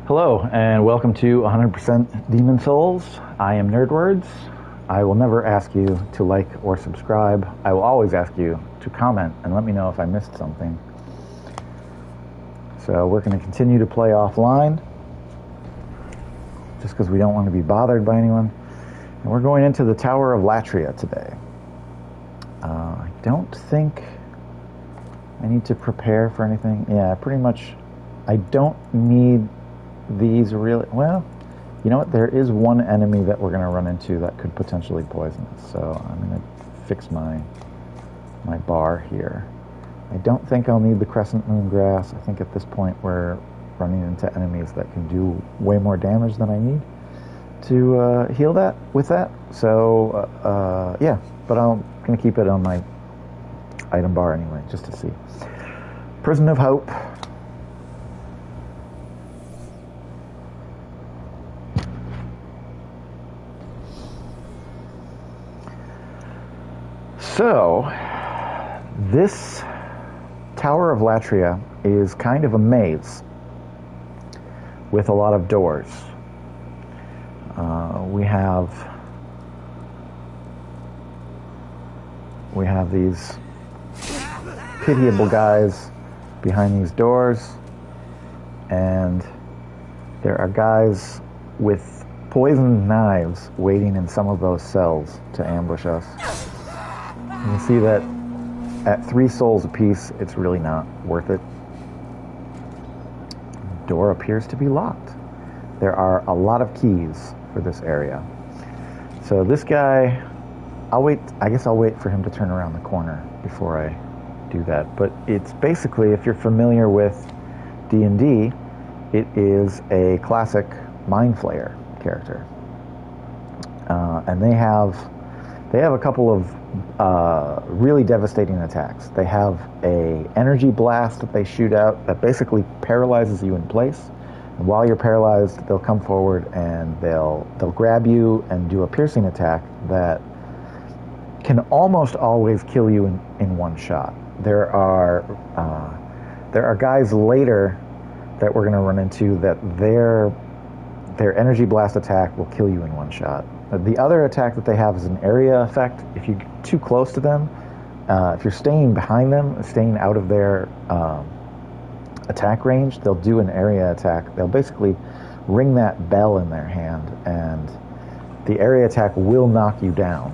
Hello, and welcome to 100% Demon Souls. I am Nerdwords. I will never ask you to like or subscribe. I will always ask you to comment and let me know if I missed something. So we're going to continue to play offline, just because we don't want to be bothered by anyone. And we're going into the Tower of Latria today. I don't think I need to prepare for anything. Yeah, pretty much. I don't need these really. Well, you know what? There is one enemy that we're going to run into that could potentially poison us. So I'm going to fix my bar here. I don't think I'll need the Crescent Moon Grass. I think at this point we're running into enemies that can do way more damage than I need to heal that with that. So yeah, but I'm going to keep it on my item bar anyway, just to see. Prison of Hope. So, this Tower of Latria is kind of a maze with a lot of doors. We have these pitiable guys behind these doors, and there are guys with poisoned knives waiting in some of those cells to ambush us. You can see that at 3 souls apiece, it's really not worth it. The door appears to be locked. There are a lot of keys for this area. So this guy, I guess I'll wait for him to turn around the corner before I do that. But it's basically, if you're familiar with D&D, it is a classic Mind Flayer character. And they have a couple of really devastating attacks. They have a energy blast that they shoot out that basically paralyzes you in place. And while you're paralyzed, they'll come forward and they'll grab you and do a piercing attack that can almost always kill you in one shot. There are guys later that we're going to run into that their energy blast attack will kill you in one shot. The other attack that they have is an area effect. If you get too close to them, if you're staying behind them, staying out of their attack range, they'll do an area attack. They'll basically ring that bell in their hand, and the area attack will knock you down.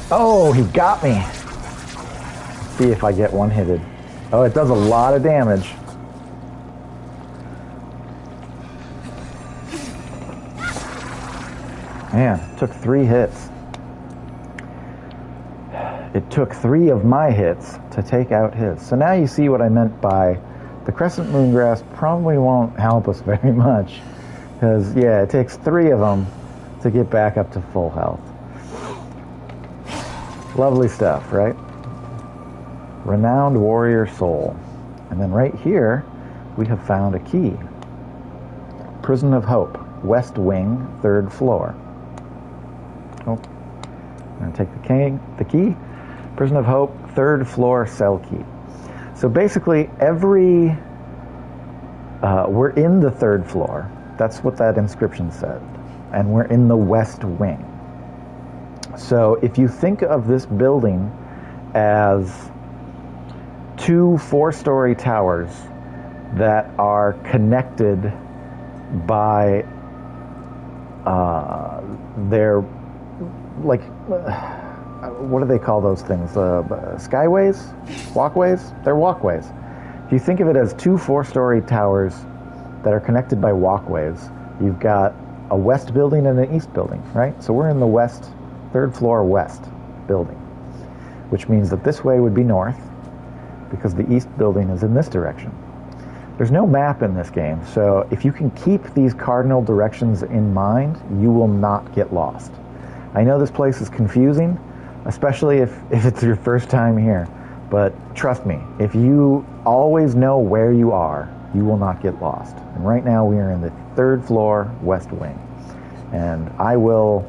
Oh, he got me. Let's see if I get one-hitted. Oh, it does a lot of damage. Man, it took 3 hits. It took 3 of my hits to take out his. So now you see what I meant by the Crescent Moon Grass probably won't help us very much. Because, yeah, it takes 3 of them to get back up to full health. Lovely stuff, right? Renowned Warrior Soul. And then right here, we have found a key. Prison of Hope, West Wing, 3rd floor. Oh, I'm going to take the key. Prison of Hope, 3rd floor cell key. So basically, we're in the 3rd floor. That's what that inscription said. And we're in the West Wing. So if you think of this building as 2 4-story towers that are connected by their, like, what do they call those things? Skyways? Walkways? They're walkways. If you think of it as 2 4-story towers that are connected by walkways, you've got a west building and an east building, right? So we're in the west, 3rd floor west building, which means that this way would be north, because the east building is in this direction. There's no map in this game, so if you can keep these cardinal directions in mind, you will not get lost. I know this place is confusing, especially if it's your first time here, but trust me, if you always know where you are, you will not get lost. And right now we are in the 3rd floor west wing, and I will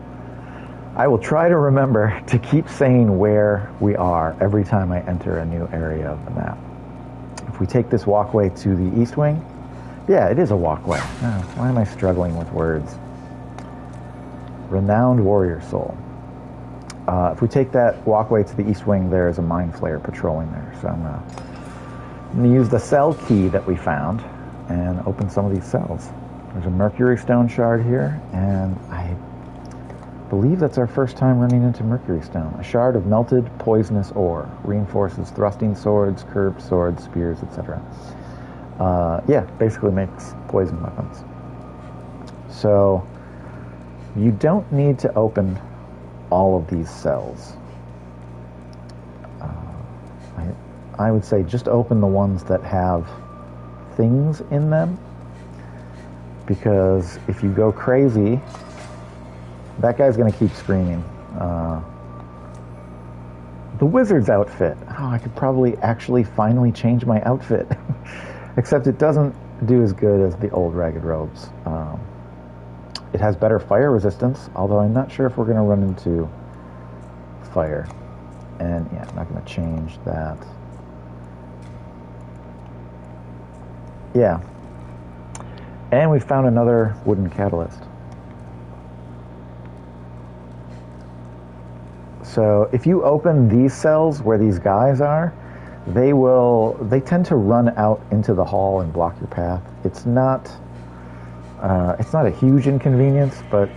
try to remember to keep saying where we are every time I enter a new area of the map. If we take this walkway to the east wing, Yeah, it is a walkway. Oh, why am I struggling with words? Renowned Warrior Soul. If we take that walkway to the east wing, there is a mind flayer patrolling there. So I'm going to use the cell key that we found and open some of these cells. There's a mercury stone shard here, and I believe that's our first time running into mercury stone. A shard of melted poisonous ore. Reinforces thrusting swords, curved swords, spears, etc. Yeah, basically makes poison weapons. So you don't need to open all of these cells. I would say just open the ones that have things in them, because if you go crazy, that guy's going to keep screaming. The wizard's outfit. Oh, I could probably actually finally change my outfit. Except it doesn't do as good as the old ragged robes. It has better fire resistance, although I'm not sure if we're going to run into fire. And yeah, I'm not going to change that. Yeah. And we found another wooden catalyst. So if you open these cells where these guys are, they tend to run out into the hall and block your path. It's not a huge inconvenience, but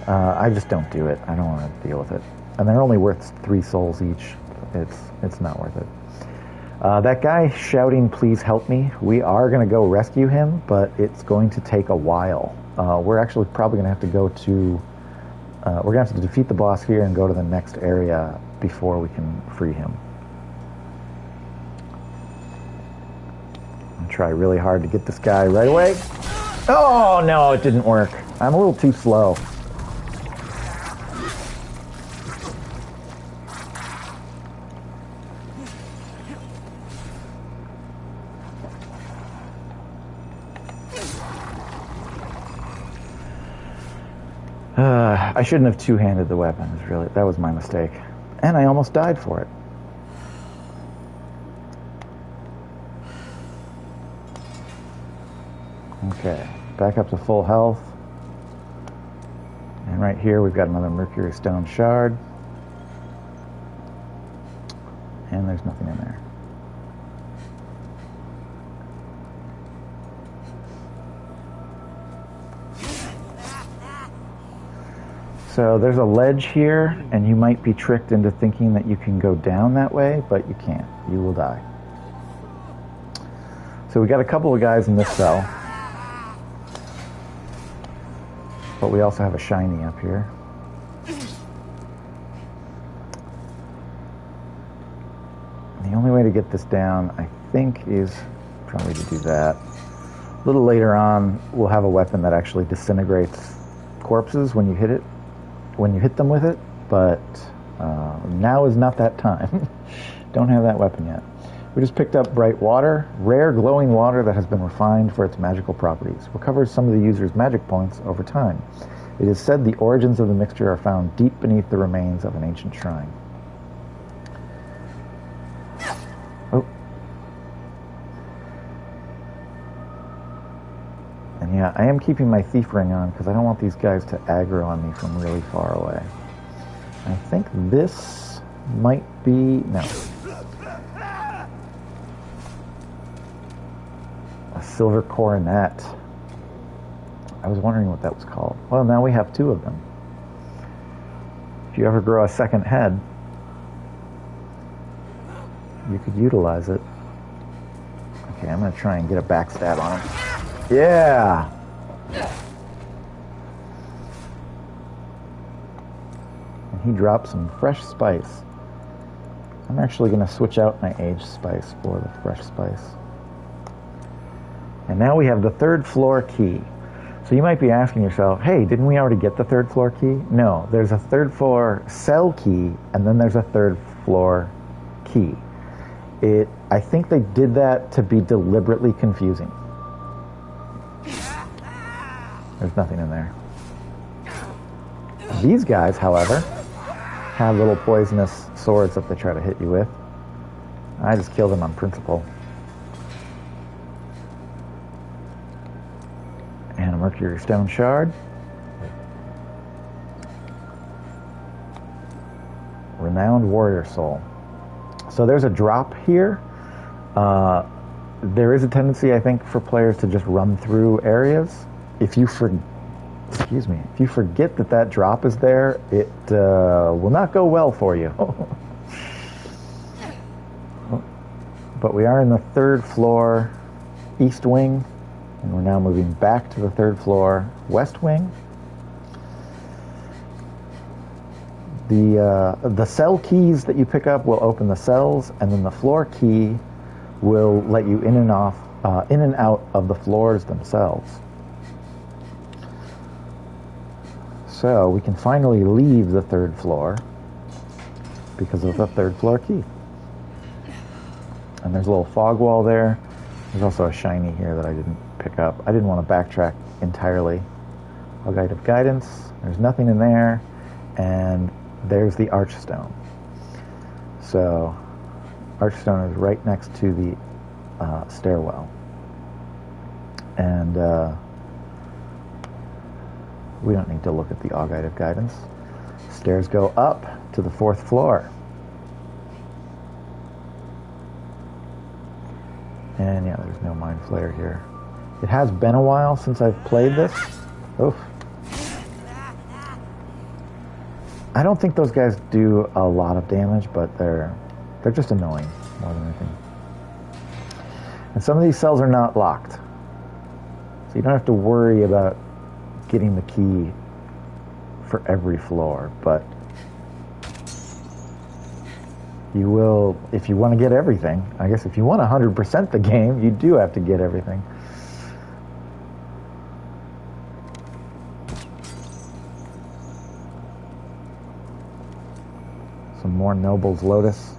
I just don't do it. I don't want to deal with it. And they're only worth 3 souls each. It's not worth it. That guy shouting, "Please help me." We are going to go rescue him, but it's going to take a while. We're actually probably going to have to go to... we're going to have to defeat the boss here and go to the next area before we can free him. I'll try really hard to get this guy right away. Oh, no, it didn't work. I'm a little too slow. I shouldn't have two-handed the weapon. That was my mistake. And I almost died for it. Okay, back up to full health. And right here we've got another mercury stone shard. And there's nothing in there. So there's a ledge here, and you might be tricked into thinking that you can go down that way, but you can't. You will die. So we got a couple of guys in this cell. But we also have a shiny up here. And the only way to get this down, I think, is probably to do that. A little later on, we'll have a weapon that actually disintegrates corpses when you hit it. When you hit them with it, but now is not that time. Don't have that weapon yet. We just picked up bright water, rare glowing water that has been refined for its magical properties. Recovers some of the user's magic points over time. It is said the origins of the mixture are found deep beneath the remains of an ancient shrine. Oh. And yeah, I am keeping my thief ring on because I don't want these guys to aggro on me from really far away. I think this might be... no. A silver coronet. I was wondering what that was called. Well, now we have 2 of them. If you ever grow a second head, you could utilize it. Okay, I'm going to try and get a backstab on him. Yeah! And he dropped some fresh spice. I'm actually going to switch out my aged spice for the fresh spice. And now we have the 3rd floor key. So you might be asking yourself, hey, didn't we already get the 3rd floor key? No, there's a 3rd floor cell key, and then there's a 3rd floor key. I think they did that to be deliberately confusing. There's nothing in there. These guys, however, have little poisonous swords that they try to hit you with. I just kill them on principle. Mercury Stone Shard. Renowned Warrior Soul. So there's a drop here. There is a tendency, I think, for players to just run through areas. If you forget that drop is there, it will not go well for you. But we are in the 3rd floor east wing, and we're now moving back to the 3rd floor west wing. The cell keys that you pick up will open the cells, and then the floor key will let you in and out of the floors themselves. So we can finally leave the 3rd floor because of the 3rd floor key. And there's a little fog wall there. There's also a shiny here that I didn't pick up. I didn't want to backtrack entirely. Guide of Guidance. There's nothing in there. And there's the Archstone. So Archstone is right next to the stairwell. And we don't need to look at the Guide of Guidance. Stairs go up to the 4th floor. And yeah, there's no Mind Flayer here. It has been a while since I've played this. Oof. I don't think those guys do a lot of damage, but they're just annoying more than anything. And some of these cells are not locked. So you don't have to worry about getting the key for every floor, but you will, if you want to get everything. I guess if you want 100% the game, you do have to get everything. Some more Noble's Lotus.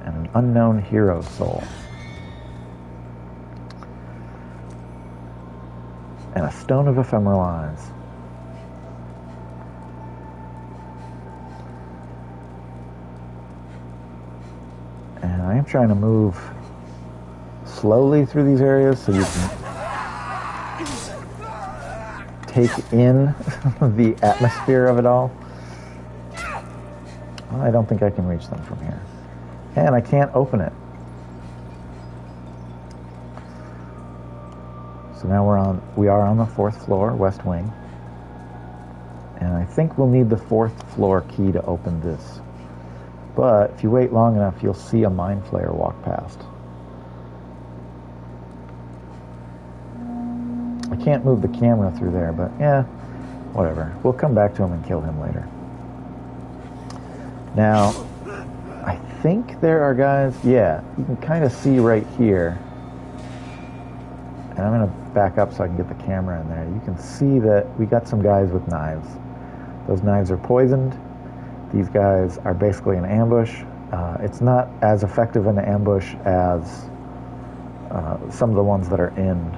And an Unknown Hero Soul. And a Stone of Ephemeral Eyes. And I am trying to move slowly through these areas so you can take in the atmosphere of it all. Well, I don't think I can reach them from here. And I can't open it. So now we are on the 4th floor, west wing. And I think we'll need the 4th floor key to open this. But if you wait long enough, you'll see a Mind Flayer walk past. I can't move the camera through there, but yeah, whatever. We'll come back to him and kill him later. Now, I think there are guys, yeah, you can kind of see right here. And I'm going to back up so I can get the camera in there. You can see that we got some guys with knives. Those knives are poisoned. These guys are basically an ambush. It's not as effective an ambush as some of the ones that are in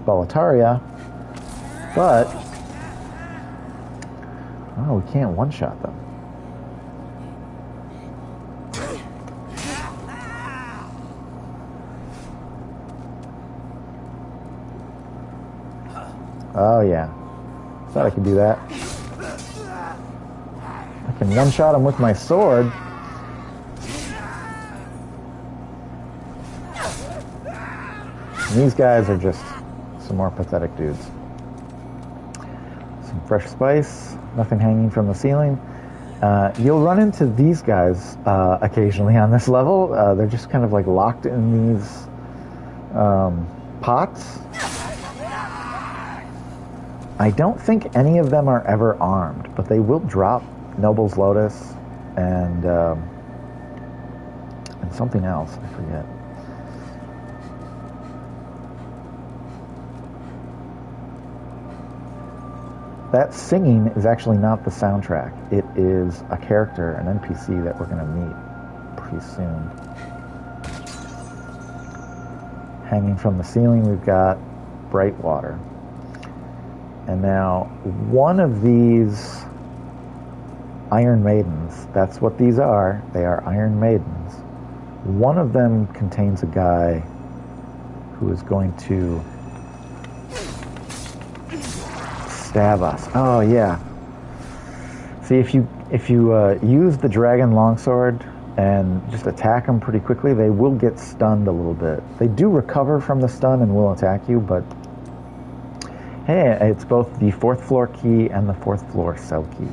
Boletaria, but we can't one-shot them. Oh yeah, thought I could do that. I can one-shot him with my sword. And these guys are just some more pathetic dudes. Some fresh spice, nothing hanging from the ceiling. You'll run into these guys occasionally on this level. They're just kind of like locked in these pots. I don't think any of them are ever armed, but they will drop Noble's Lotus and something else, I forget. That singing is actually not the soundtrack. It is a character, an NPC that we're going to meet pretty soon. Hanging from the ceiling, we've got Bright Water. And now, one of these Iron Maidens, that's what these are. They are Iron Maidens. One of them contains a guy who is going to stab us. Oh yeah. See, if you use the dragon longsword and just attack them pretty quickly, they will get stunned a little bit. They do recover from the stun and will attack you, but hey, it's both the 4th floor key and the 4th floor cell key.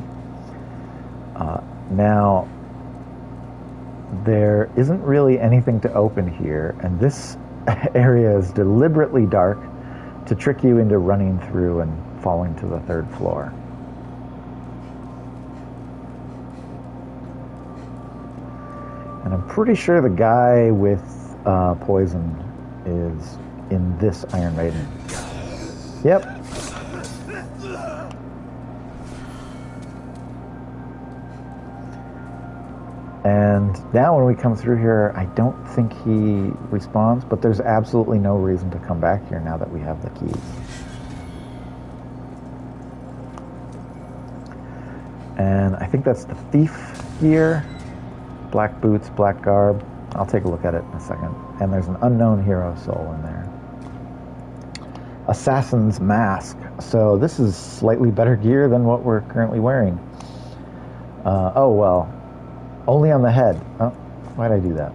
Now, there isn't really anything to open here, and this area is deliberately dark to trick you into running through and falling to the 3rd floor. And I'm pretty sure the guy with poison is in this Iron Maiden. Yep. And now when we come through here, I don't think he respawns, but there's absolutely no reason to come back here now that we have the keys. And I think that's the thief gear. Black boots, black garb. I'll take a look at it in a second. And there's an unknown hero soul in there. Assassin's mask. So this is slightly better gear than what we're currently wearing. Oh well. Only on the head. Oh, why'd I do that?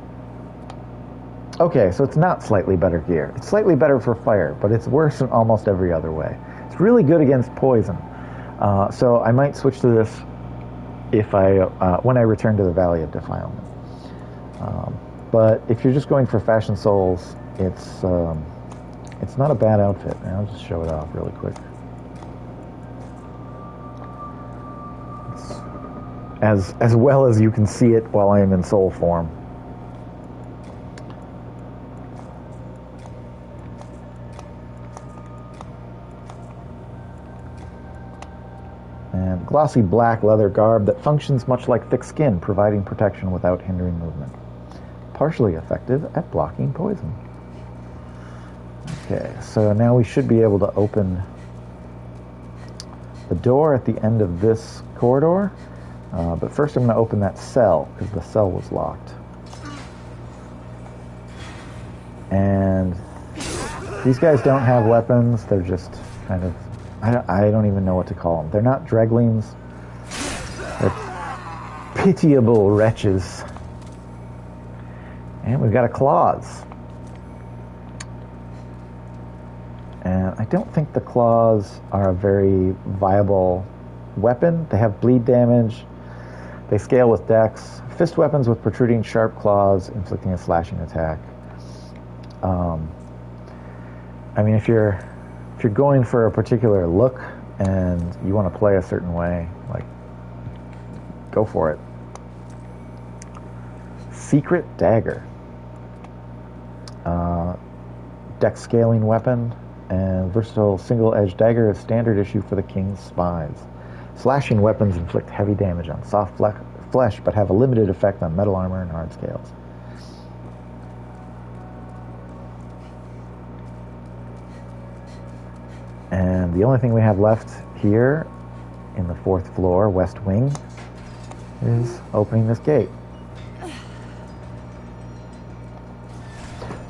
Okay, so it's not slightly better gear. It's slightly better for fire, but it's worse in almost every other way. It's really good against poison. So I might switch to this if when I return to the Valley of Defilement. But if you're just going for fashion souls, it's not a bad outfit. And I'll just show it off really quick. As well as you can see it while I am in soul form. And glossy black leather garb that functions much like thick skin, providing protection without hindering movement. Partially effective at blocking poison. Okay, so now we should be able to open the door at the end of this corridor. But first I'm going to open that cell, because the cell was locked. And these guys don't have weapons. They're just kind of... I don't even know what to call them. They're not dreglings. They're pitiable wretches. And we've got a claws. And I don't think the claws are a very viable weapon. They have bleed damage. They scale with dex. Fist weapons with protruding sharp claws, inflicting a slashing attack. I mean, if you're going for a particular look and you want to play a certain way, like, go for it. Secret dagger. Dex scaling weapon and versatile single-edged dagger is standard issue for the king's spies. Slashing weapons inflict heavy damage on soft flesh, but have a limited effect on metal armor and hard scales. And the only thing we have left here in the 4th floor, west wing, is opening this gate.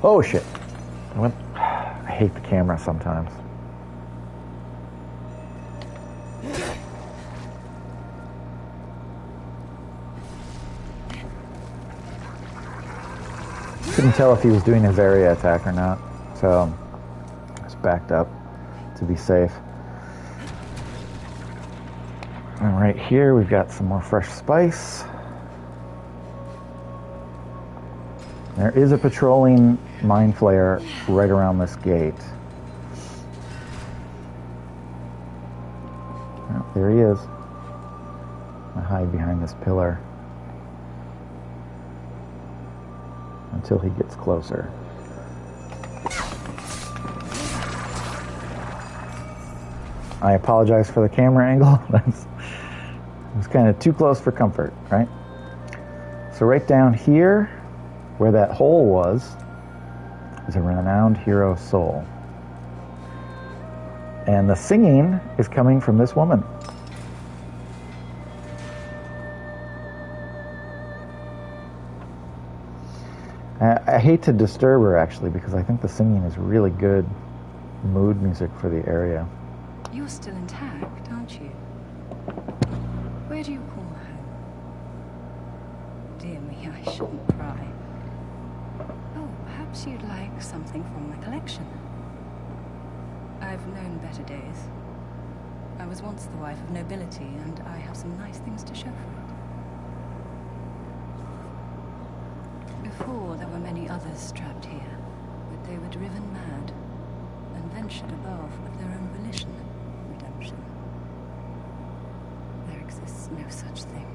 Oh shit. I hate the camera sometimes. Couldn't tell if he was doing his area attack or not, so I just backed up to be safe. And right here we've got some more fresh spice. There is a patrolling mind flayer right around this gate. Oh, there he is. I hide behind this pillar until he gets closer. I apologize for the camera angle. It was kind of too close for comfort, right? So right down here, where that hole was, is a renowned hero soul. And the singing is coming from this woman. I hate to disturb her, actually, because I think the singing is really good mood music for the area. You're still intact, aren't you? Where do you call home? Dear me, I shouldn't pry. Oh, perhaps you'd like something from my collection. I've known better days. I was once the wife of nobility, and I have some nice things to show for it. Before, there were many others trapped here, but they were driven mad and ventured above of their own volition. Redemption. There exists no such thing.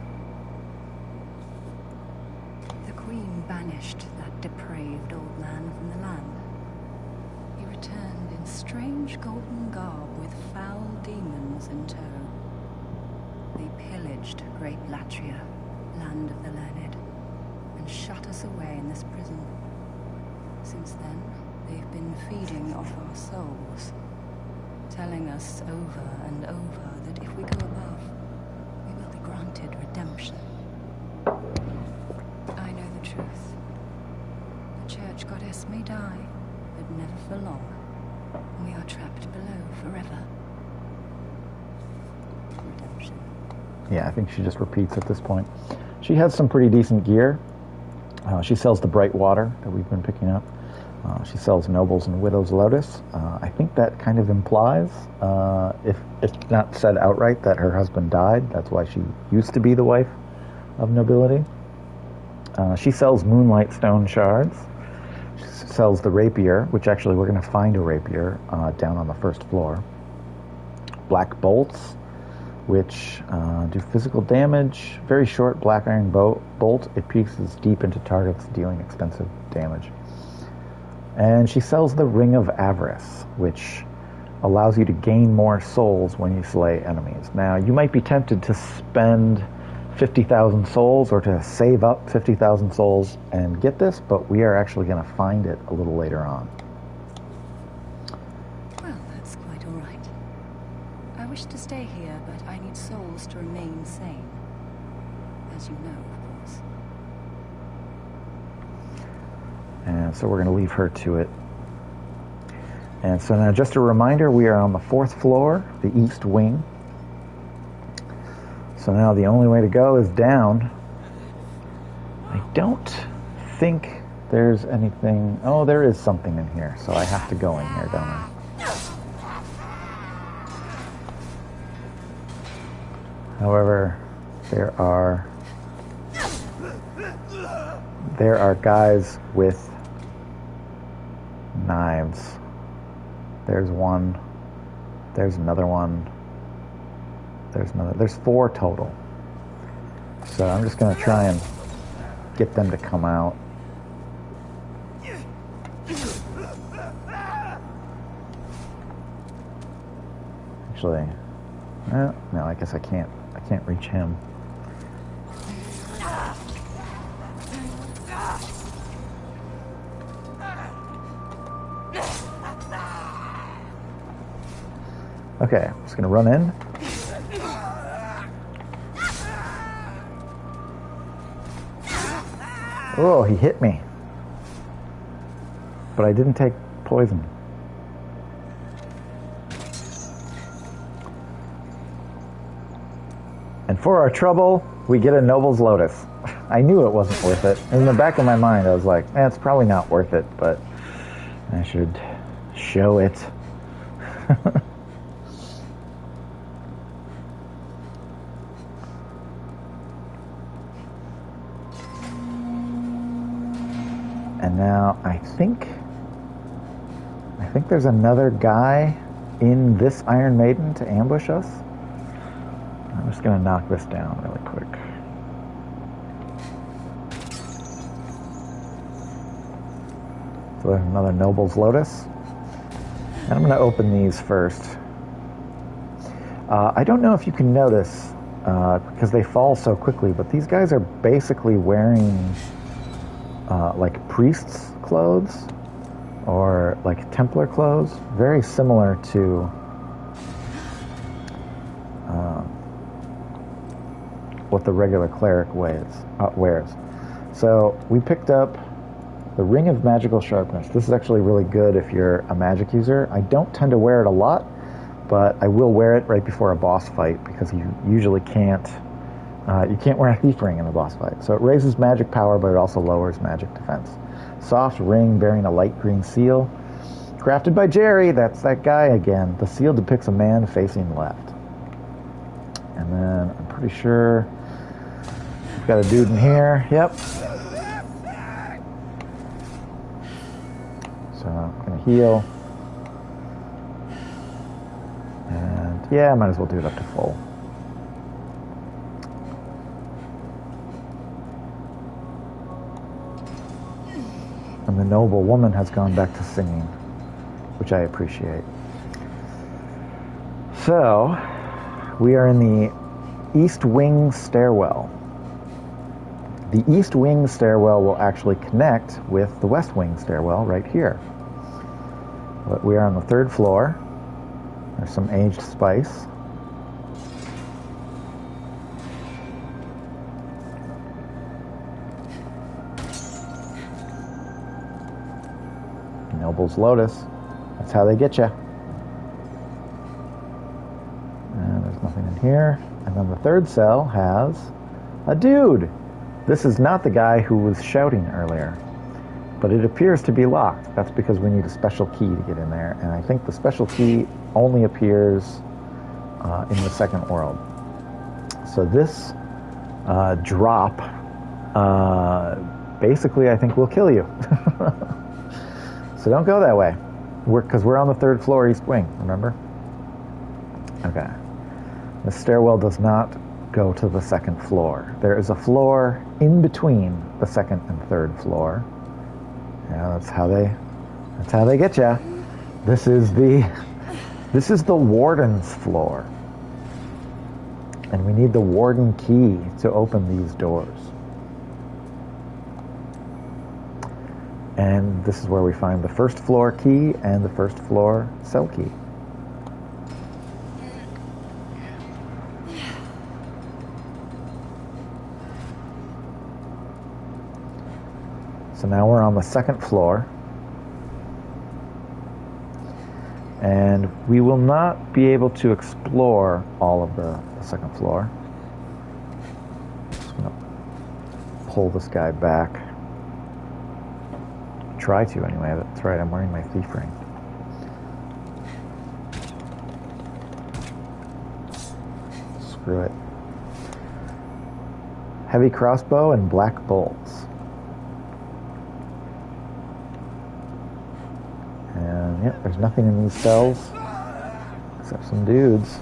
The Queen banished that depraved old man from the land. He returned in strange golden garb with foul demons in tow. They pillaged great Latria, land of the learned, and shut us away in this prison. Since then, they've been feeding off our souls, telling us over and over that if we go above, we will be granted redemption. I know the truth. The church goddess may die, but never for long. We are trapped below forever. Redemption. Yeah, I think she just repeats at this point. She has some pretty decent gear. She sells the bright water that we've been picking up. She sells Nobles and Widow's Lotus. I think that kind of implies, if it's not said outright, that her husband died. That's why she used to be the wife of nobility. She sells Moonlight Stone Shards. She sells the Rapier, which actually we're going to find a Rapier down on the first floor. Black Bolts, which do physical damage. Very short black iron bolt. It pierces deep into targets, dealing extensive damage. And she sells the Ring of Avarice, which allows you to gain more souls when you slay enemies. Now, you might be tempted to spend 50,000 souls or to save up 50,000 souls and get this, but we are actually going to find it a little later on. Well, that's quite all right. I wish to stay here, but I need souls to remain sane. As you know, of course. And so we're going to leave her to it. And so now, just a reminder, we are on the 4th floor, the east wing. So now the only way to go is down. I don't think there's anything... Oh, there is something in here, so I have to go in here, don't I? However, there are guys with knives. There's one. There's another one. There's another. There's 4 total. So I'm just going to try and get them to come out. Actually, no, I guess I can't reach him. Okay, I'm just going to run in. Oh, he hit me. But I didn't take poison. And for our trouble, we get a Noble's Lotus. I knew it wasn't worth it. In the back of my mind, I was like, it's probably not worth it, but I should show it. And now I think there's another guy in this Iron Maiden to ambush us. I'm just going to knock this down really quick. So there's another Noble's Lotus. And I'm going to open these first. I don't know if you can notice, because they fall so quickly, but these guys are basically wearing like priests' clothes or like Templar clothes, very similar to what the regular cleric wears. So we picked up The Ring of Magical Sharpness. This is actually really good if you're a magic user. I don't tend to wear it a lot, but I will wear it right before a boss fight because you usually can't wear a thief ring in a boss fight. So it raises magic power, but it also lowers magic defense. Soft ring bearing a light green seal. Crafted by Jerry, that's that guy again. The seal depicts a man facing left. And then I'm pretty sure we've got a dude in here. Yep. So I'm going to heal. And yeah, I might as well do it up to full. And the noble woman has gone back to singing, which I appreciate. So, we are in the East Wing stairwell. The East Wing stairwell will actually connect with the West Wing stairwell right here. But we are on the 3rd floor. There's some aged spice. Noble's Lotus. That's how they get you. And there's nothing in here. And then the 3rd cell has a dude. This is not the guy who was shouting earlier, but it appears to be locked. That's because we need a special key to get in there, and I think the special key only appears in the 2nd world. So this drop basically I think will kill you. So don't go that way, because we're on the 3rd floor East Wing, remember? Okay. The stairwell does not go to the 2nd floor. There is a floor in between the 2nd and 3rd floor. Yeah, that's how they get you. This is the Warden's floor. And we need the Warden key to open these doors. And this is where we find the 1st floor key and the 1st floor cell key. So now we're on the 2nd floor. And we will not be able to explore all of the 2nd floor. Just going to pull this guy back. Try to anyway. That's right, I'm wearing my thief ring. Screw it. Heavy crossbow and black bolts. And yep, there's nothing in these cells except some dudes.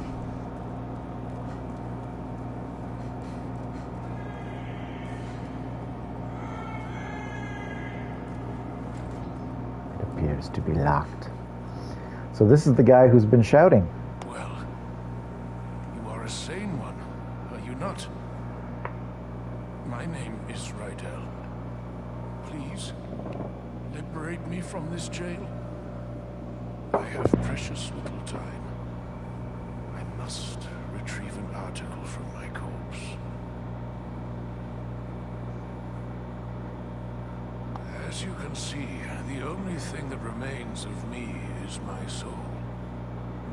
Appears to be locked. So this is the guy who's been shouting. Well, you are a sane one, are you not? My name is Rydell. Please, liberate me from this jail. I have precious little time. I must retrieve an article from my corpse. As you can see, the only thing that remains of me is my soul.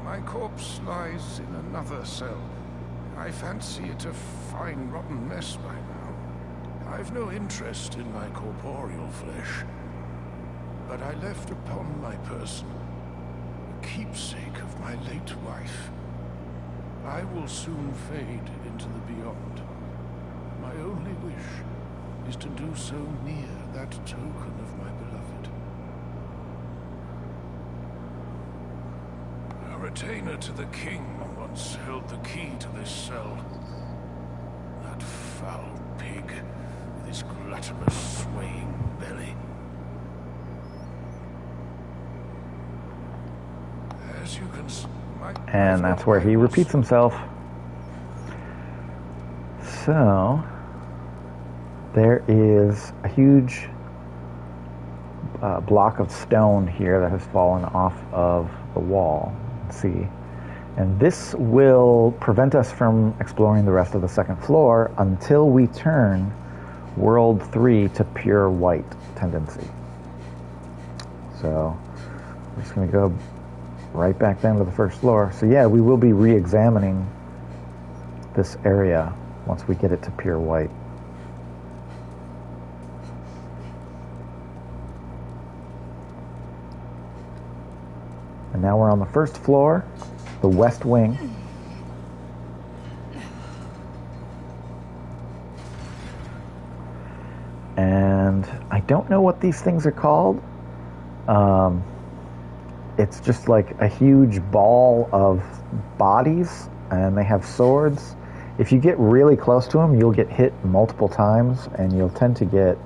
My corpse lies in another cell. I fancy it a fine, rotten mess by now. I've no interest in my corporeal flesh, but I left upon my person a keepsake of my late wife. I will soon fade into the beyond. My only wish is to do so near that token of my beloved. A retainer to the king once held the key to this cell. That foul pig with his gluttonous, swaying belly. As you can see, and that's where he repeats himself. So there is a huge block of stone here that has fallen off of the wall. See, and this will prevent us from exploring the rest of the 2nd floor until we turn World 3 to pure white tendency. So we're just going to go right back down to the first floor. So yeah, we will be re-examining this area once we get it to pure white. And now we're on the first floor, the west wing. And I don't know what these things are called. It's just like a huge ball of bodies, and they have swords. If you get really close to them, you'll get hit multiple times, and you'll tend to get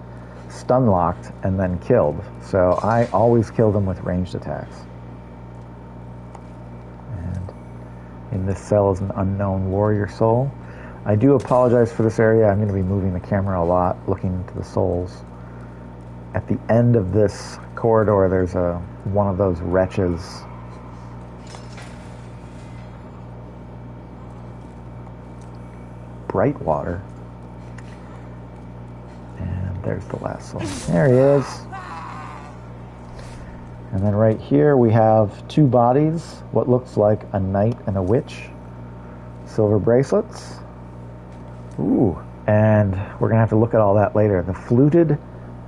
stun locked and then killed. So I always kill them with ranged attacks. And in this cell is an unknown warrior soul. I do apologize for this area. I'm going to be moving the camera a lot, looking into the souls. At the end of this corridor, there's one of those wretches. Brightwater. And there's the last soul. There he is. And then right here we have two bodies, what looks like a knight and a witch. Silver bracelets. Ooh, and we're going to have to look at all that later. The fluted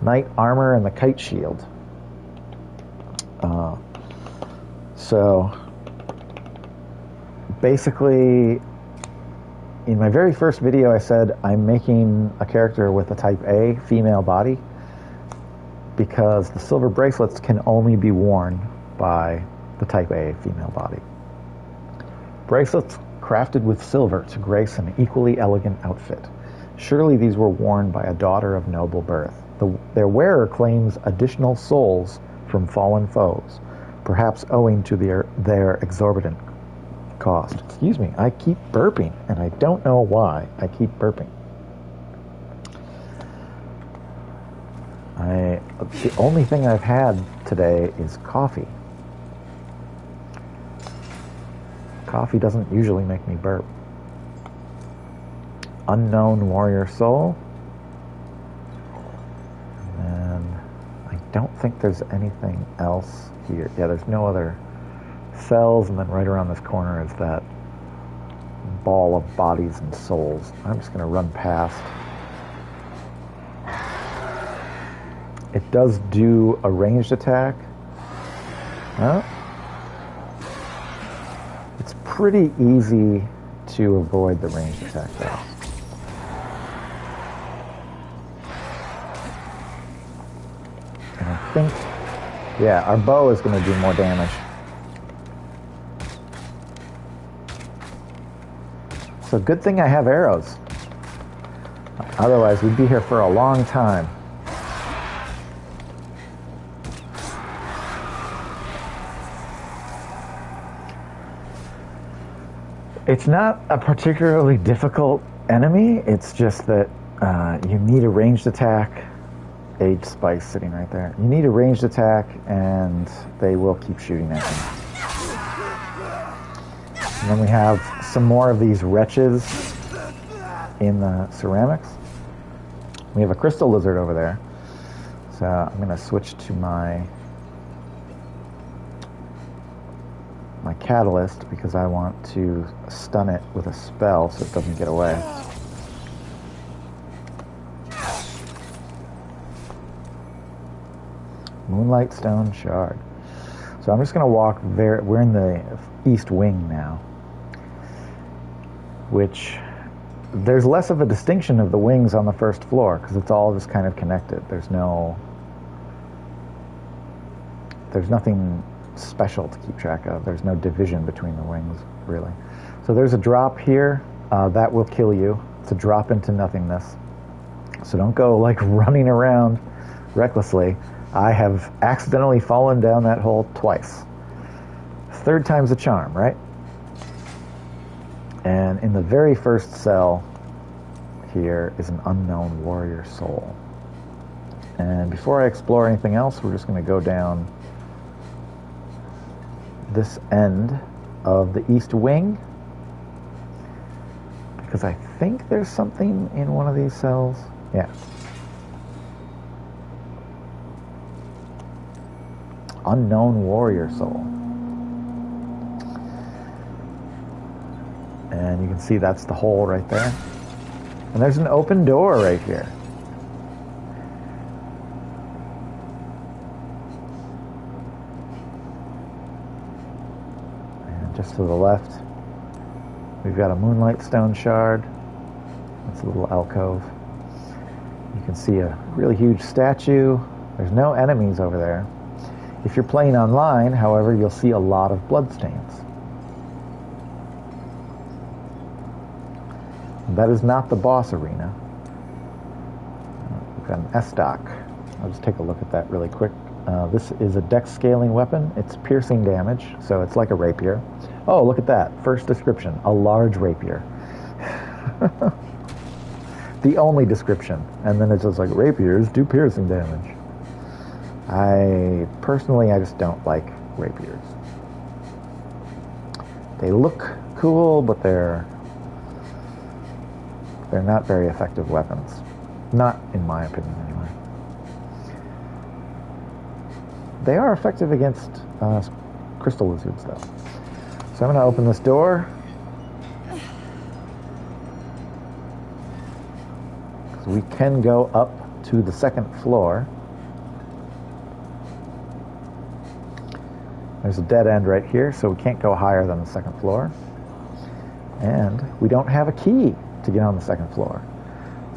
knight armor and the kite shield. So basically, in my very first video I said I'm making a character with a type A female body because the silver bracelets can only be worn by the type A female body. Bracelets crafted with silver to grace an equally elegant outfit. Surely these were worn by a daughter of noble birth. Their wearer claims additional souls from fallen foes, perhaps owing to their exorbitant cost. Excuse me, I keep burping, and I don't know why I keep burping. The only thing I've had today is coffee. Coffee doesn't usually make me burp. Unknown warrior soul. And I don't think there's anything else here. Yeah, there's no other cells, and then right around this corner is that ball of bodies and souls. I'm just going to run past. It does do a ranged attack. Huh? It's pretty easy to avoid the ranged attack though. And I think, yeah, our bow is going to do more damage. So good thing I have arrows. Otherwise we'd be here for a long time. It's not a particularly difficult enemy, it's just that you need a ranged attack. Age Spice sitting right there. You need a ranged attack and they will keep shooting at you. And then we have some more of these wretches in the ceramics. We have a crystal lizard over there. So I'm going to switch to my catalyst because I want to stun it with a spell so it doesn't get away. Moonlight Stone Shard. So I'm just going to walk there. We're in the east wing now, which there's less of a distinction of the wings on the first floor because it's all just kind of connected. There's nothing special to keep track of. There's no division between the wings, really. So there's a drop here. That will kill you. It's a drop into nothingness. So don't go like running around recklessly. I have accidentally fallen down that hole twice. Third time's a charm, right? And in the very first cell here is an unknown warrior soul. And before I explore anything else, we're just going to go down this end of the east wing because I think there's something in one of these cells. Yeah. unknown warrior soul. And you can see that's the hole right there. And there's an open door right here. And just to the left, we've got a moonlight stone shard. That's a little alcove. You can see a really huge statue. There's no enemies over there. If you're playing online, however, you'll see a lot of bloodstains. That is not the boss arena. We've got an S-Dock. I'll just take a look at that really quick. This is a dex scaling weapon. It's piercing damage, so it's like a rapier. Oh, look at that. First description, a large rapier. The only description. And then it's just like, rapiers do piercing damage. I just don't like rapiers. They look cool, but they're not very effective weapons. Not in my opinion, anyway. They are effective against crystal lizards, though. So I'm going to open this door. So we can go up to the second floor. There's a dead end right here, so we can't go higher than the second floor. And we don't have a key to get on the second floor.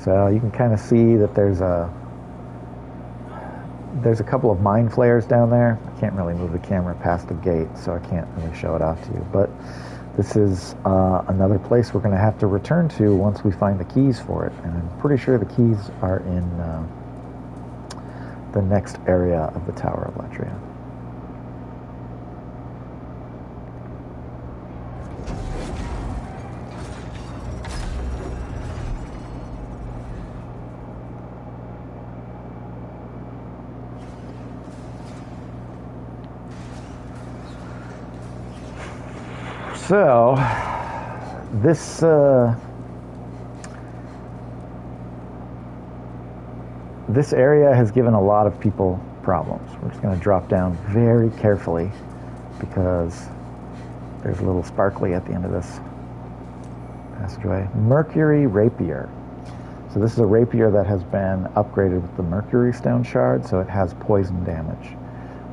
So you can kind of see that there's a couple of mind flayers down there. I can't really move the camera past the gate, so I can't really show it off to you. But this is another place we're going to have to return to once we find the keys for it. And I'm pretty sure the keys are in the next area of the Tower of Latria. So, this area has given a lot of people problems. We're just going to drop down very carefully because there's a little sparkly at the end of this passageway. Mercury Rapier. So this is a rapier that has been upgraded with the Mercury Stone Shard, so it has poison damage.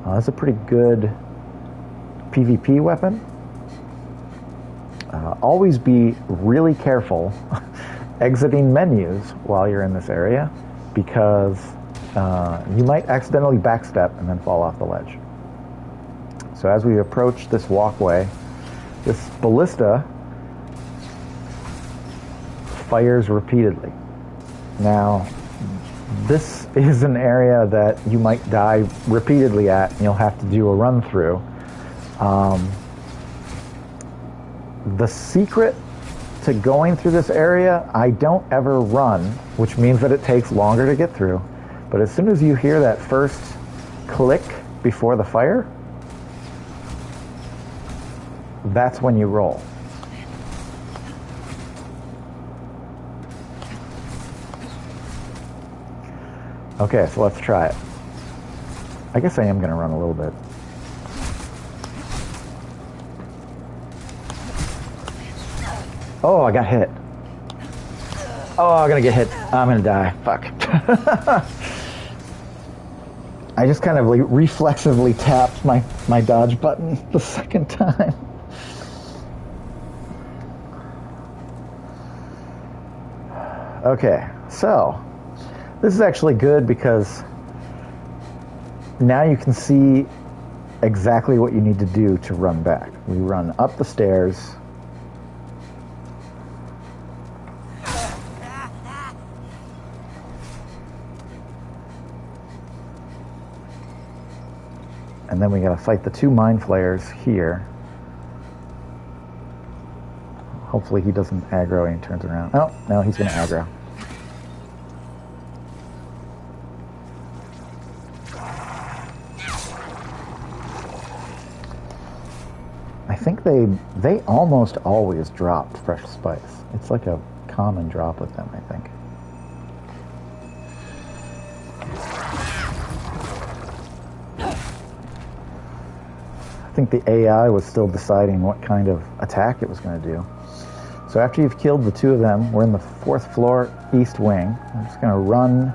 It's a pretty good PvP weapon. Always be really careful exiting menus while you're in this area because you might accidentally backstep and then fall off the ledge. So as we approach this walkway, this ballista fires repeatedly. Now, this is an area that you might die repeatedly at and you'll have to do a run through. The secret to going through this area, I don't ever run, which means that it takes longer to get through. But as soon as you hear that first click before the fire, that's when you roll. Okay, so let's try it. I guess I am going to run a little bit. Oh, I got hit. Oh, I'm gonna get hit. I'm gonna die. Fuck. I just kind of reflexively tapped my dodge button the second time. Okay, so this is actually good because now you can see exactly what you need to do to run back. We run up the stairs. And then we gotta fight the two mind flayers here. Hopefully he doesn't aggro and he turns around. Oh, no, he's gonna aggro. I think they almost always dropped fresh spice. It's like a common drop with them, I think. think the AI was still deciding what kind of attack it was going to do. So after you've killed the two of them, we're in the 4th floor east wing. I'm just going to run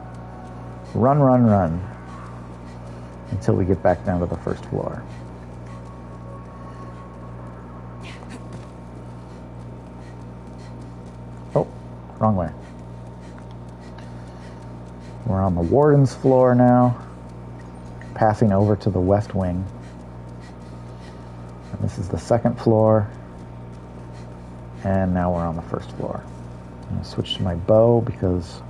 until we get back down to the 1st floor. Oh, wrong way. We're on the Warden's floor now, passing over to the west wing. And this is the 2nd floor, and now we're on the 1st floor. I'm going to switch to my bow because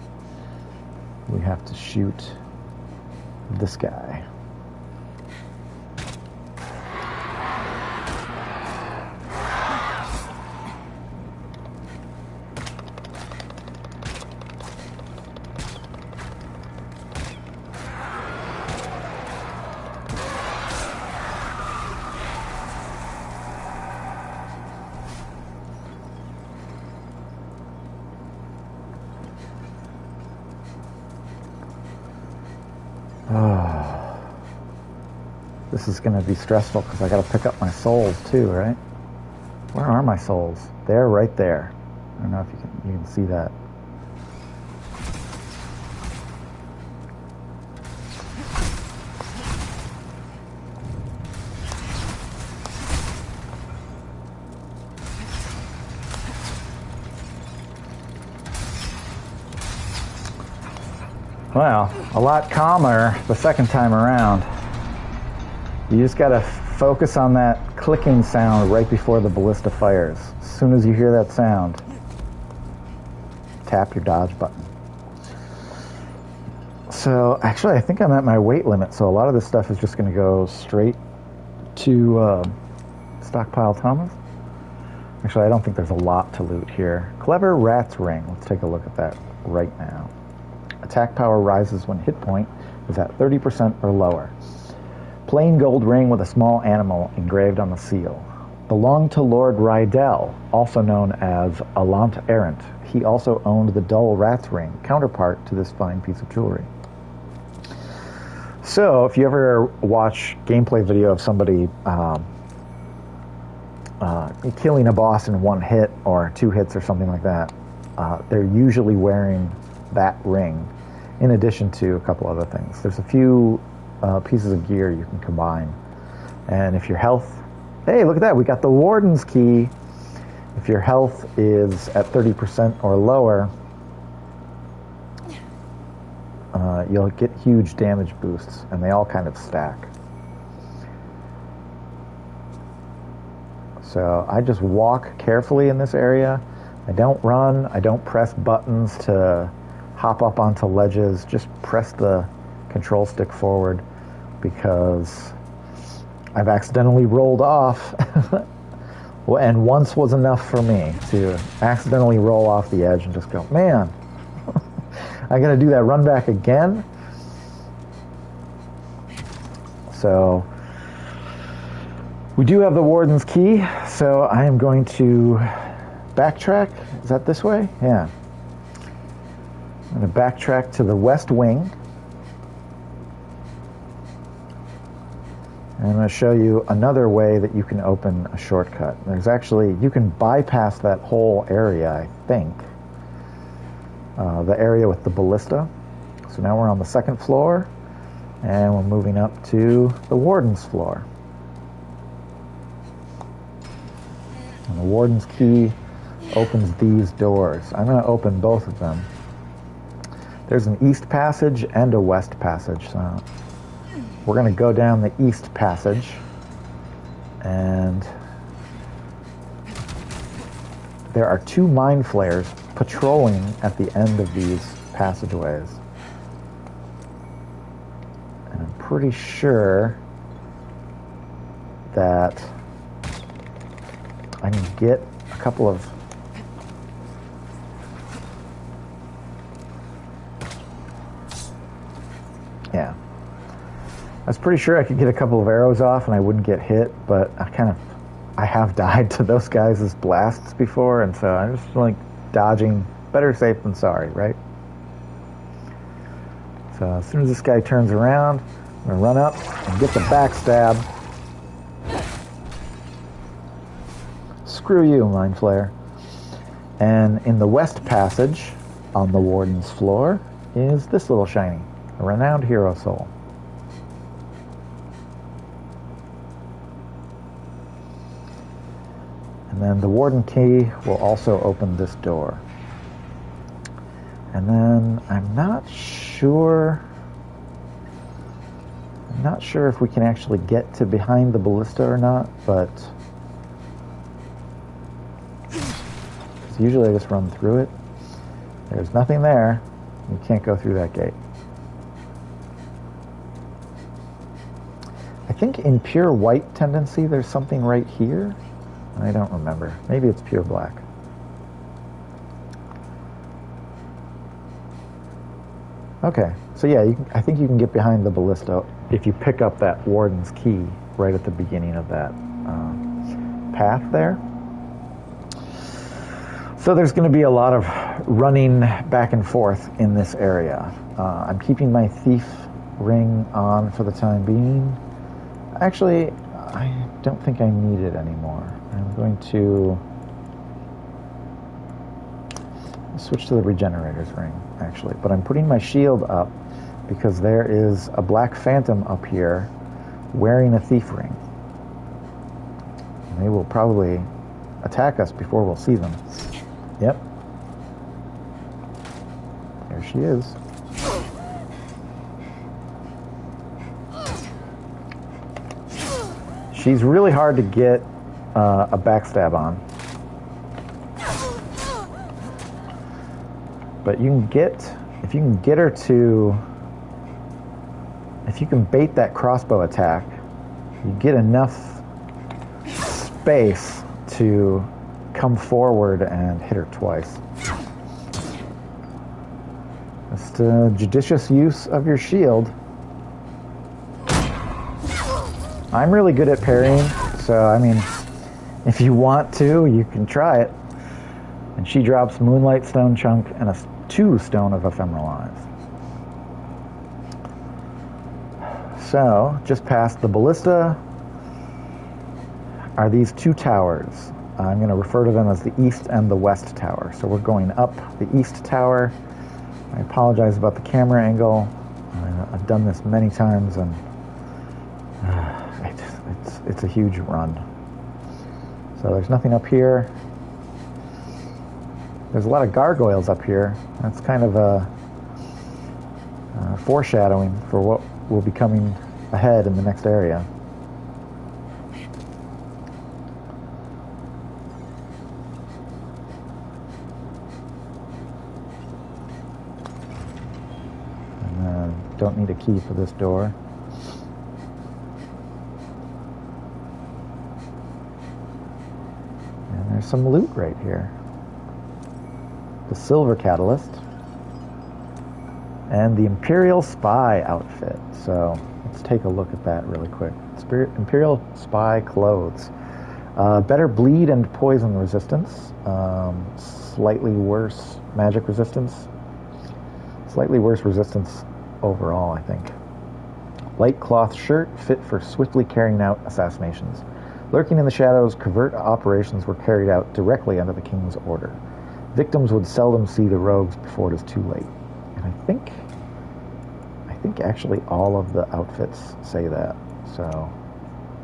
we have to shoot this guy. This is going to be stressful because I got to pick up my souls too, right? Where are my souls? They're right there. I don't know if you can see that. Well, a lot calmer the second time around. You just gotta focus on that clicking sound right before the ballista fires. As soon as you hear that sound, tap your dodge button. So, actually, I think I'm at my weight limit, so a lot of this stuff is just gonna go straight to stockpile Thomas. Actually, I don't think there's a lot to loot here. Clever Rat's Ring. Let's take a look at that right now. Attack power rises when hit point is at 30% or lower. Plain gold ring with a small animal engraved on the seal. Belonged to Lord Rydell, also known as Alant Errant. He also owned the dull rat's ring, counterpart to this fine piece of jewelry. So, if you ever watch gameplay video of somebody killing a boss in 1 hit or 2 hits or something like that, they're usually wearing that ring, in addition to a couple other things. There's a few pieces of gear you can combine. And if your health... Hey, look at that, we got the Warden's key. If your health is at 30% or lower, you'll get huge damage boosts, and they all kind of stack. So I just walk carefully in this area. I don't run, I don't press buttons to hop up onto ledges, just press the control stick forward, because I've accidentally rolled off. And once was enough for me to accidentally roll off the edge and just go, man, I gotta do that run back again. So we do have the Warden's key, so I am going to backtrack. Is that this way? Yeah. I'm going to backtrack to the west wing. And I'm going to show you another way that you can open a shortcut. There's actually, you can bypass that whole area, I think. The area with the ballista. So now we're on the 2nd floor, and we're moving up to the Warden's floor. And the Warden's key opens these doors. I'm going to open both of them. There's an east passage and a west passage. So we're going to go down the east passage, and there are 2 mind flayers patrolling at the end of these passageways. And I'm pretty sure that I can get a couple of... Yeah. I was pretty sure I could get a couple of arrows off and I wouldn't get hit, but I have died to those guys' blasts before, and so I'm just like dodging. Better safe than sorry, right? So as soon as this guy turns around, I'm going to run up and get the backstab. screw you, Mind Flayer. And in the west passage, on the Warden's floor, is this little shiny, a renowned hero soul. And then the Warden key will also open this door. And then I'm not sure if we can actually get to behind the ballista or not, but usually I just run through it. There's nothing there. You can't go through that gate. I think in pure white tendency there's something right here. I don't remember. Maybe it's pure black. Okay, so yeah, I think you can get behind the ballista if you pick up that Warden's key right at the beginning of that path there. So there's going to be a lot of running back and forth in this area. I'm keeping my thief ring on for the time being. Actually, I don't think I need it anymore. I'm going to switch to the regenerator's ring, actually. But I'm putting my shield up because there is a black phantom up here wearing a thief ring. And they will probably attack us before we'll see them. Yep. There she is. She's really hard to get a backstab on. But if you can get her to, if you can bait that crossbow attack, you get enough space to come forward and hit her twice. Just a judicious use of your shield. I'm really good at parrying, so I mean, if you want to, you can try it. And she drops Moonlight Stone Chunk and 2 Stone of Ephemeral Eyes. So, just past the ballista are these 2 towers. I'm going to refer to them as the east and the west tower. So we're going up the east tower. I apologize about the camera angle. I've done this many times, and it's a huge run. So there's nothing up here. There's a lot of gargoyles up here. That's kind of a foreshadowing for what will be coming ahead in the next area. And don't need a key for this door. And there's some loot right here. The Silver Catalyst, and the Imperial Spy outfit. So let's take a look at that really quick. Imperial Spy clothes. Better bleed and poison resistance. Slightly worse magic resistance. Slightly worse resistance overall, I think. Light cloth shirt, fit for swiftly carrying out assassinations. Lurking in the shadows, covert operations were carried out directly under the King's order. Victims would seldom see the rogues before it is too late. And I think actually all of the outfits say that. So,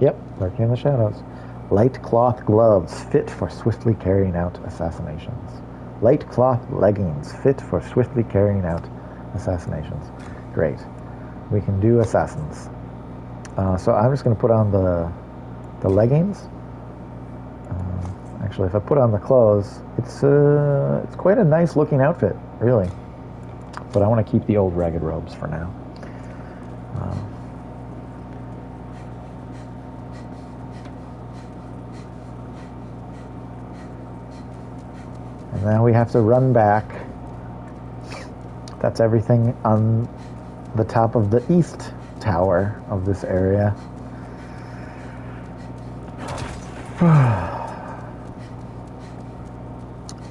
yep, lurking in the shadows. Light cloth gloves, fit for swiftly carrying out assassinations. Light cloth leggings, fit for swiftly carrying out assassinations. Great. We can do assassins. So I'm just going to put on the leggings. Actually, if I put on the clothes, it's quite a nice looking outfit, really. But I want to keep the old ragged robes for now. And now we have to run back. That's everything on the top of the east tower of this area.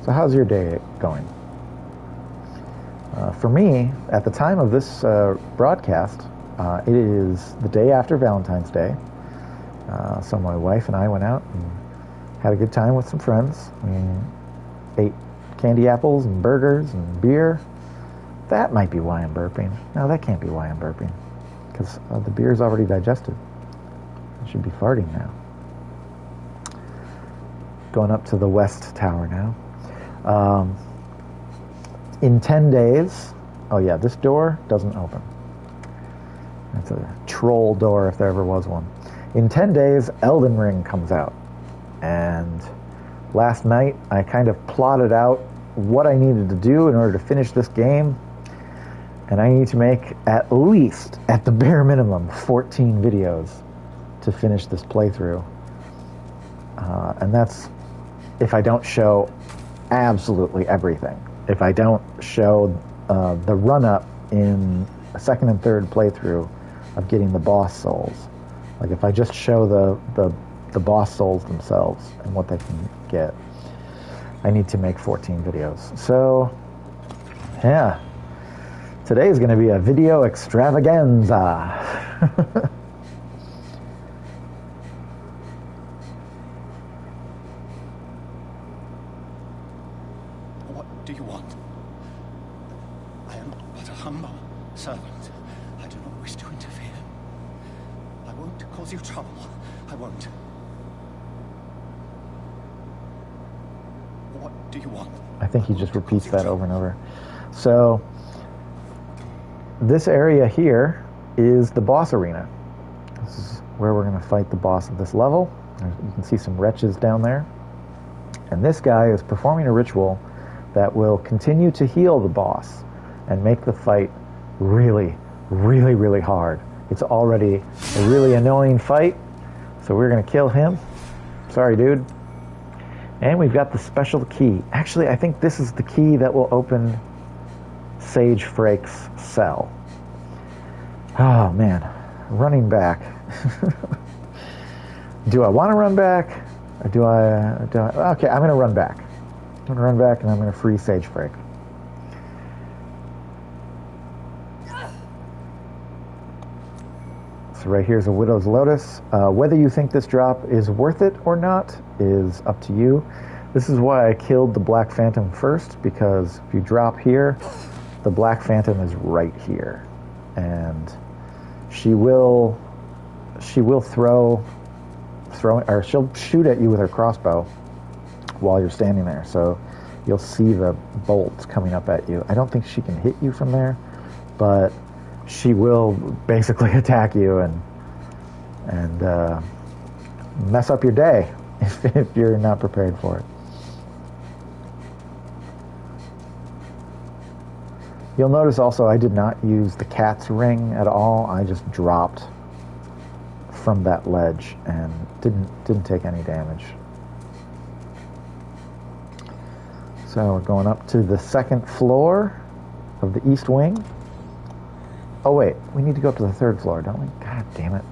So how's your day going? For me, at the time of this broadcast, it is the day after Valentine's Day. So my wife and I went out and Had a good time with some friends. We ate candy apples and burgers and beer. That might be why I'm burping. No, that can't be why I'm burping. Because the beer's already digested. I should be farting now. Going up to the west tower now. In 10 days... Oh yeah, this door doesn't open. It's a troll door if there ever was one. In 10 days, Elden Ring comes out. And last night, I kind of plotted out what I needed to do in order to finish this game. And I need to make at least, at the bare minimum, 14 videos to finish this playthrough. And that's if I don't show absolutely everything. If I don't show the run-up in a second and third playthrough of getting the boss souls. Like if I just show the boss souls themselves and what they can get, I need to make 14 videos. So, yeah. Today is going to be a video extravaganza. What do you want? I am but a humble servant. I do not wish to interfere. I won't cause you trouble. I won't. What do you want? I think he just repeats that over and over. So, this area here is the boss arena. This is where we're going to fight the boss of this level. You can see some wretches down there. And this guy is performing a ritual that will continue to heal the boss and make the fight really, really, really hard. It's already a really annoying fight, so we're going to kill him. Sorry, dude. And we've got the special key. Actually, I think this is the key that will open Sage Freke's cell. Oh, man. Running back. Do I want to run back? Or do I... Okay, I'm going to run back. I'm going to run back and I'm going to free Sage Freke. So right here's a Widow's Lotus. Whether you think this drop is worth it or not is up to you. This is why I killed the Black Phantom first, because if you drop here, the Black Phantom is right here. And she will throw, or she'll shoot at you with her crossbow while you're standing there. So you'll see the bolts coming up at you. I don't think she can hit you from there, but she will basically attack you and mess up your day if you're not prepared for it. You'll notice also I did not use the cat's ring at all. I just dropped from that ledge and didn't take any damage. So we're going up to the second floor of the east wing. Oh wait, we need to go up to the third floor, don't we? God damn it.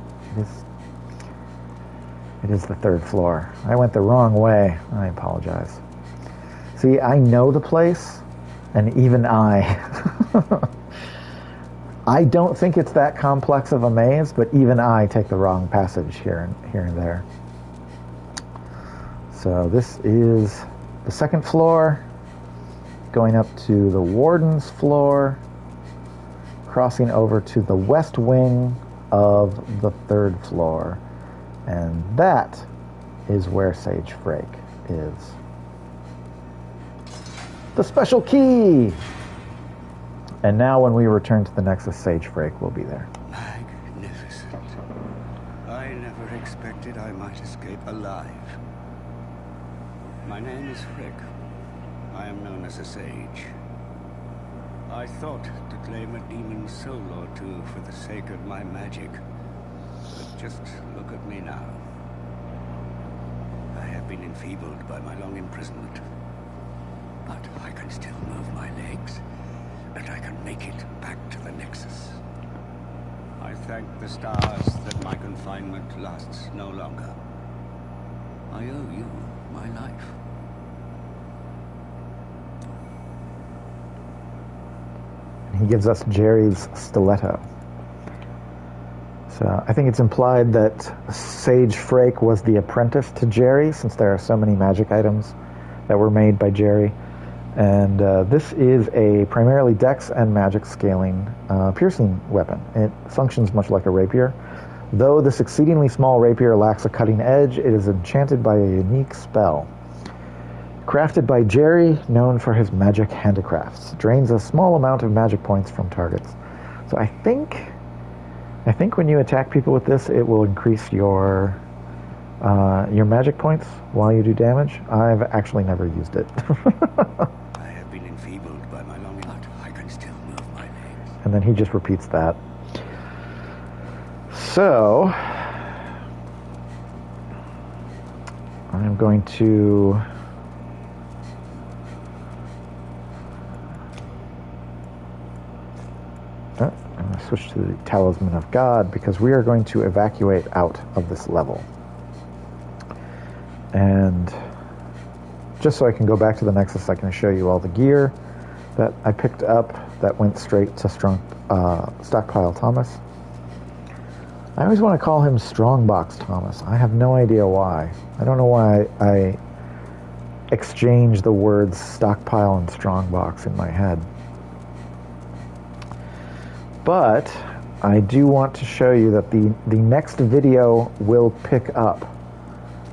It is the third floor. I went the wrong way. I apologize. See, I know the place, and even I don't think it's that complex of a maze, but even I take the wrong passage here and there. So this is the second floor, going up to the Warden's floor, crossing over to the west wing of the third floor. And that is where Sage Freke is. The special key! And now when we return to the Nexus, Sage Freke will be there. Magnificent. I never expected I might escape alive. My name is Freke. I am known as a sage. I thought to claim a demon soul or two for the sake of my magic. But just look at me now. I have been enfeebled by my long imprisonment. But I can still move my legs, and I can make it back to the Nexus. I thank the stars that my confinement lasts no longer. I owe you my life. He gives us Jerry's stiletto. So I think it's implied that Sage Freke was the apprentice to Jerry, since there are so many magic items that were made by Jerry. And this is a primarily dex and magic scaling piercing weapon. It functions much like a rapier. Though this exceedingly small rapier lacks a cutting edge, it is enchanted by a unique spell. Crafted by Jerry, known for his magic handicrafts. Drains a small amount of magic points from targets. So I think when you attack people with this, it will increase your magic points while you do damage. I've actually never used it. I have been enfeebled by my long but I can still move my legs. And then he just repeats that. So I'm going to I'm going to switch to the Talisman of God, because we are going to evacuate out of this level. And just so I can go back to the Nexus, I can show you all the gear that I picked up that went straight to Stockpile Thomas. I always want to call him Strongbox Thomas. I have no idea why. I don't know why I exchange the words stockpile and strongbox in my head. But I do want to show you that the next video will pick up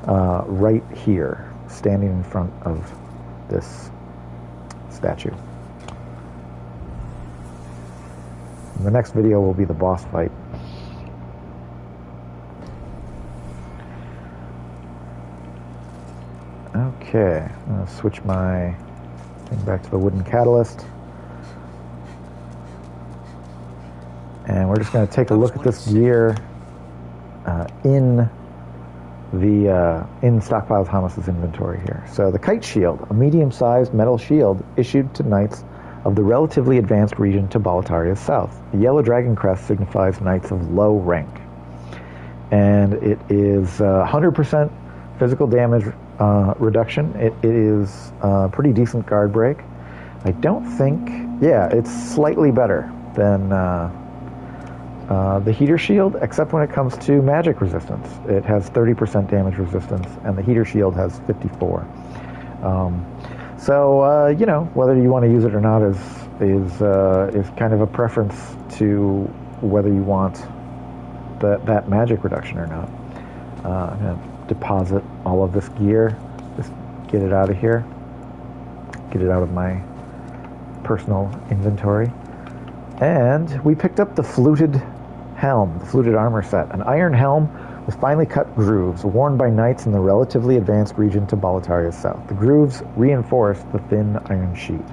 right here, standing in front of this statue. And the next video will be the boss fight. Okay, I'm going to switch my thing back to the wooden catalyst. And we're just going to take a look at this gear in Stockpile Thomas's inventory here. So the Kite Shield, a medium-sized metal shield issued to knights of the relatively advanced region to Balataria's south. The yellow dragon crest signifies knights of low rank. And it is 100% physical damage reduction. It is pretty decent guard break. I don't think... Yeah, it's slightly better than the heater shield, except when it comes to magic resistance. It has 30% damage resistance, and the heater shield has 54. So you know, whether you want to use it or not is kind of a preference to whether you want that magic reduction or not. I'm gonna deposit all of this gear, just get it out of here, get it out of my personal inventory. And we picked up the Fluted Helm, the Fluted Armor set. An iron helm with finely cut grooves, worn by knights in the relatively advanced region to Balataria's south. The grooves reinforce the thin iron sheet.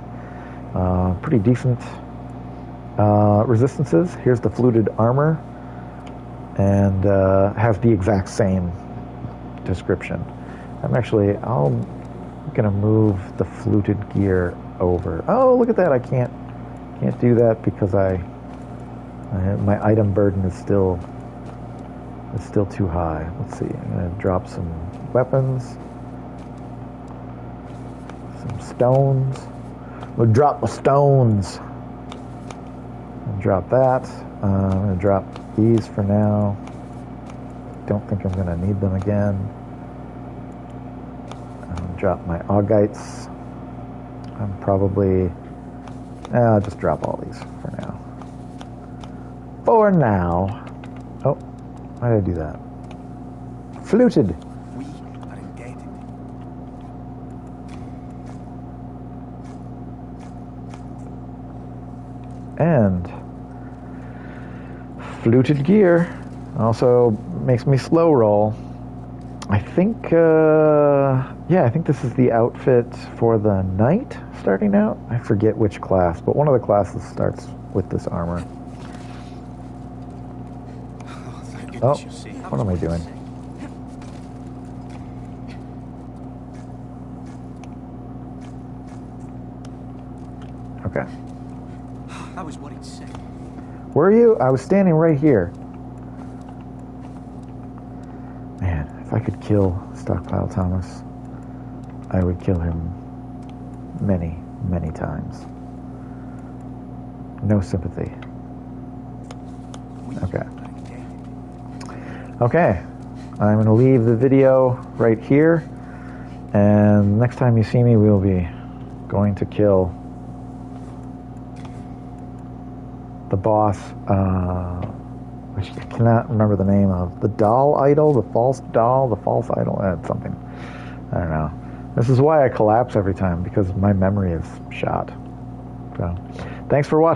Pretty decent resistances. Here's the Fluted Armor, and has the exact same description. I'm gonna move the fluted gear over. Oh, look at that! I can't do that because my item burden is still too high. Let's see. I'm gonna drop some weapons, some stones. We'll drop the stones. And drop that. I'm gonna drop these for now. Don't think I'm gonna need them again. Drop my augites. I'll just drop all these for now. For now. Oh, why did I do that? Fluted. We are indebted. And fluted gear also makes me slow roll. I think, I think this is the outfit for the knight starting out. I forget which class, but one of the classes starts with this armor. Oh, what am I doing? Okay. That was what it said. Were you? I was standing right here. Man, if I could kill Stockpile Thomas, I would kill him many, many times. No sympathy. Okay. Okay, I'm going to leave the video right here, and next time you see me, we'll be going to kill the boss, which I cannot remember the name of. The doll idol, the false doll, the false idol, something. I don't know. This is why I collapse every time, because my memory is shot. So, thanks for watching.